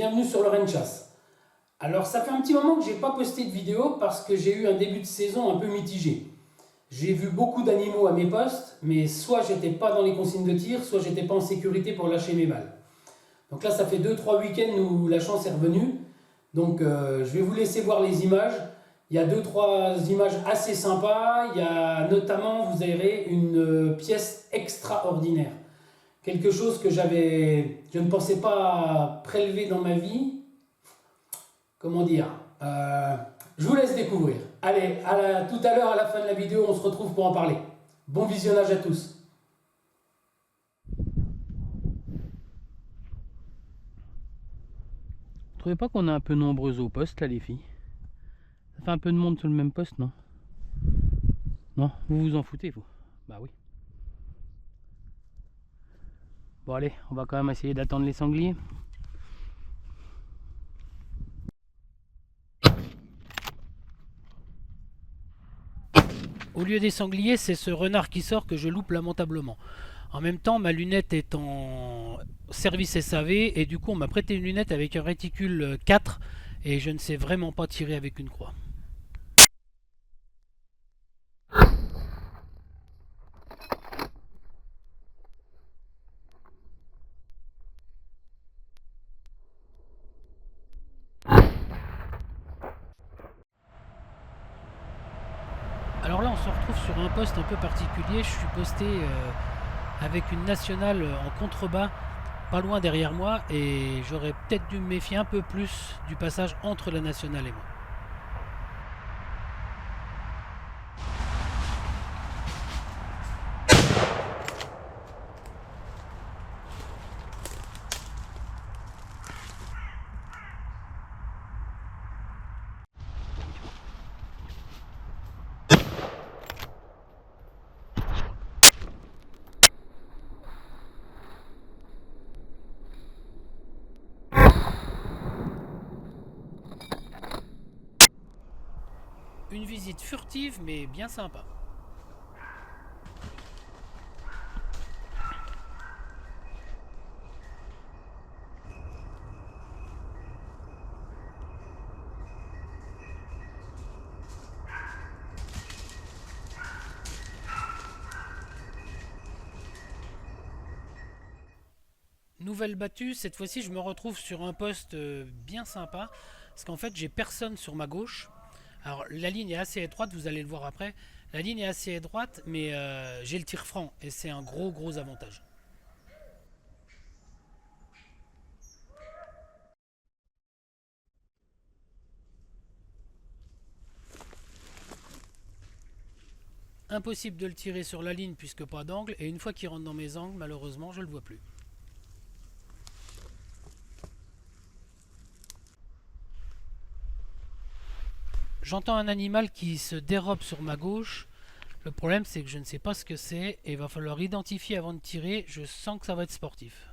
bienvenue sur Lorraine Chasse. Alors ça fait un petit moment que j'ai pas posté de vidéo parce que j'ai eu un début de saison un peu mitigé. J'ai vu beaucoup d'animaux à mes postes, mais soit j'étais pas dans les consignes de tir, soit j'étais pas en sécurité pour lâcher mes balles. Donc là ça fait 2-3 week-ends où la chance est revenue. Donc je vais vous laisser voir les images. Il y a 2-3 images assez sympas. Il y a notamment, vous verrez, une pièce extraordinaire. Quelque chose que je ne pensais pas prélever dans ma vie. Comment dire, je vous laisse découvrir. Allez, tout à l'heure, à la fin de la vidéo, on se retrouve pour en parler. Bon visionnage à tous. Vous trouvez pas qu'on est un peu nombreux au poste là, les filles? Ça fait un peu de monde sur le même poste, non? Non, vous vous en foutez, vous? Bah oui. Bon allez, on va quand même essayer d'attendre les sangliers. Au lieu des sangliers, c'est ce renard qui sort que je loupe lamentablement. En même temps, ma lunette est en service SAV et du coup on m'a prêté une lunette avec un réticule 4 et je ne sais vraiment pas tirer avec une croix. Alors là on se retrouve sur un poste un peu particulier, je suis posté avec une nationale en contrebas pas loin derrière moi et j'aurais peut-être dû me méfier un peu plus du passage entre la nationale et moi. Une visite furtive mais bien sympa. Nouvelle battue, cette fois-ci je me retrouve sur un poste bien sympa parce qu'en fait j'ai personne sur ma gauche. Alors la ligne est assez étroite, vous allez le voir après. La ligne est assez étroite mais j'ai le tir franc et c'est un gros avantage. Impossible de le tirer sur la ligne puisque pas d'angle et une fois qu'il rentre dans mes angles malheureusement je le vois plus. J'entends un animal qui se dérobe sur ma gauche. Le problème c'est que je ne sais pas ce que c'est et il va falloir identifier avant de tirer. Je sens que ça va être sportif.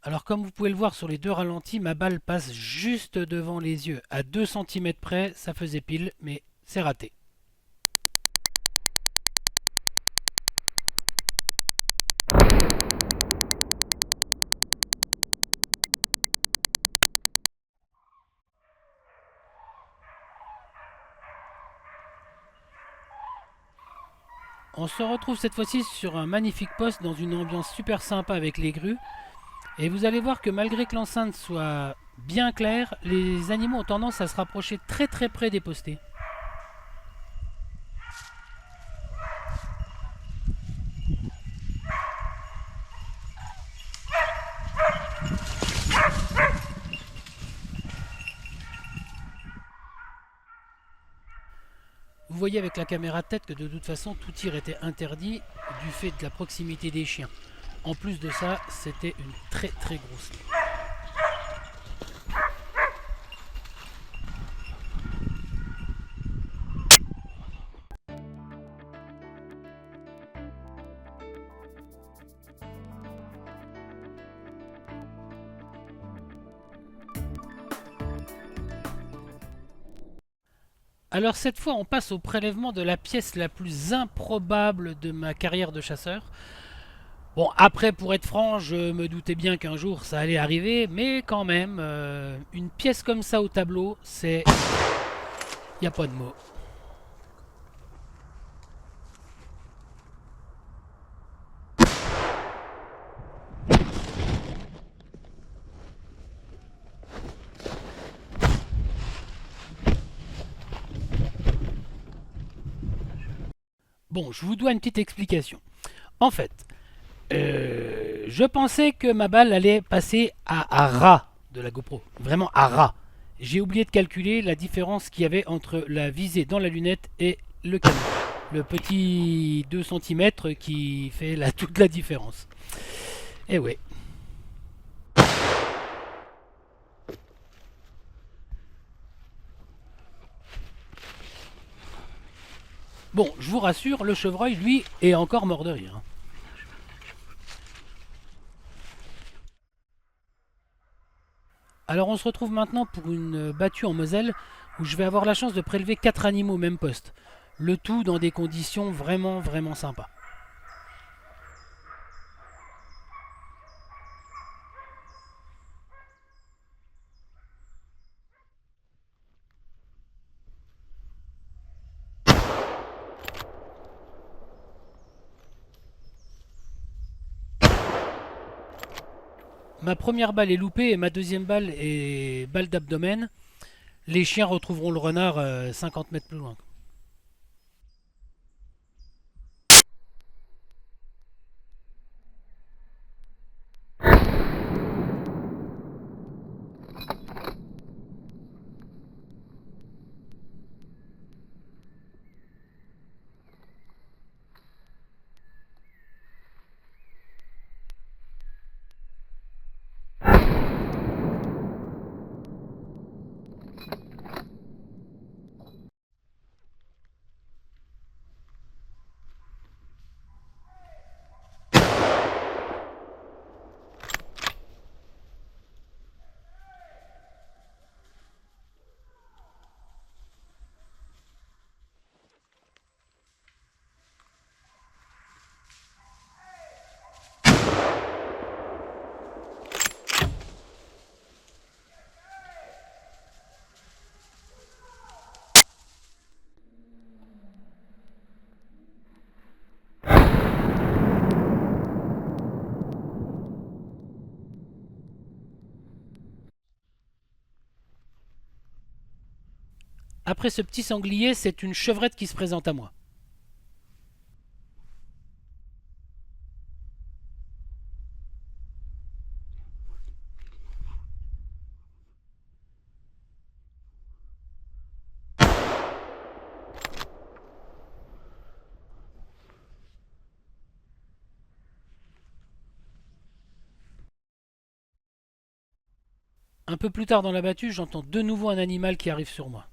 Alors comme vous pouvez le voir sur les deux ralentis, ma balle passe juste devant les yeux. À 2 cm près, ça faisait pile, mais c'est raté. On se retrouve cette fois-ci sur un magnifique poste dans une ambiance super sympa avec les grues. Et vous allez voir que malgré que l'enceinte soit bien claire, les animaux ont tendance à se rapprocher très près des postés. Vous voyez avec la caméra de tête que de toute façon tout tir était interdit du fait de la proximité des chiens. En plus de ça, c'était une très très grosse ligne. Alors cette fois, on passe au prélèvement de la pièce la plus improbable de ma carrière de chasseur. Bon, après, pour être franc, je me doutais bien qu'un jour ça allait arriver, mais quand même, une pièce comme ça au tableau, c'est... Il n'y a pas de mots. Bon, je vous dois une petite explication. En fait, je pensais que ma balle allait passer à ras de la GoPro. Vraiment à ras. J'ai oublié de calculer la différence qu'il y avait entre la visée dans la lunette et le canon. Le petit 2 cm qui fait toute la différence. Et ouais. Bon, je vous rassure, le chevreuil, lui, est encore mort de rire. Alors on se retrouve maintenant pour une battue en Moselle où je vais avoir la chance de prélever 4 animaux au même poste. Le tout dans des conditions vraiment vraiment sympas. Ma première balle est loupée et ma deuxième balle est balle d'abdomen. Les chiens retrouveront le renard 50 mètres plus loin. Après ce petit sanglier, c'est une chevrette qui se présente à moi. Un peu plus tard dans la battue, j'entends de nouveau un animal qui arrive sur moi.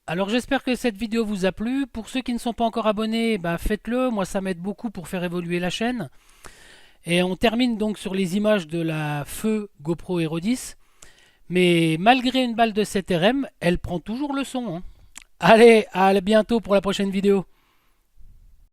Alors j'espère que cette vidéo vous a plu. Pour ceux qui ne sont pas encore abonnés, bah faites-le. Moi ça m'aide beaucoup pour faire évoluer la chaîne. Et on termine donc sur les images de la feu GoPro Hero 10. Mais malgré une balle de 7 RM, elle prend toujours le son, hein. Allez, à bientôt pour la prochaine vidéo.